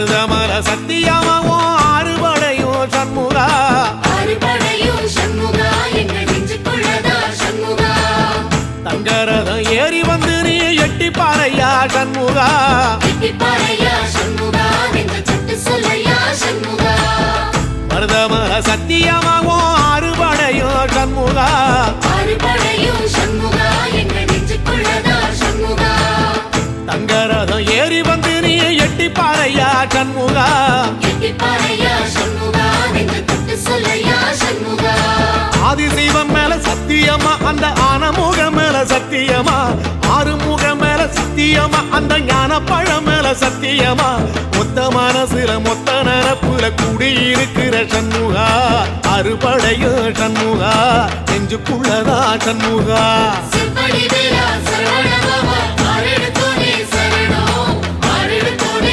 மருதமல சத்தியமாவோ ஆறுபடையும் சண்முகா ஆறுபடையும் சண்முகா எங்க நெஞ்சுக்குள்ளதா சண்முகா தங்கரதம் ஏறி வந்து நீ எட்டி பாறையா சண்முகா எட்டி பாறையா சண்முகா எங்க சட்டு சொல்லையா சண்முகா மருதமல சத்தியமாவோ ஆறுபடையும் சண்முகா ஆறுபடையும் சண்முகா எங்க நெஞ்சுக்குள்ளதா சண்முகா தங்கரதம் ஏறி வந்து நீ எட்டி பாறையா சண்முகா எட்டி பாறையா சண்முகா எங்க சட்டு சொல்லையா சண்முகா ஆதிசைவம் மேல சத்தியமா அந்த ஆனமுகம் மேல சத்தியமா ஆறுமுகம் மேல சத்தியமா அந்த ஞான பழம் மேல சத்தியமா மொத்த மனசுல மொத்த நரப்புல குடியிருக்கிற சண்முகா அறுபடையும் சண்முகா நெஞ்சுக்குள்ளதா சண்முகா செவ்வடி வேலா சரவண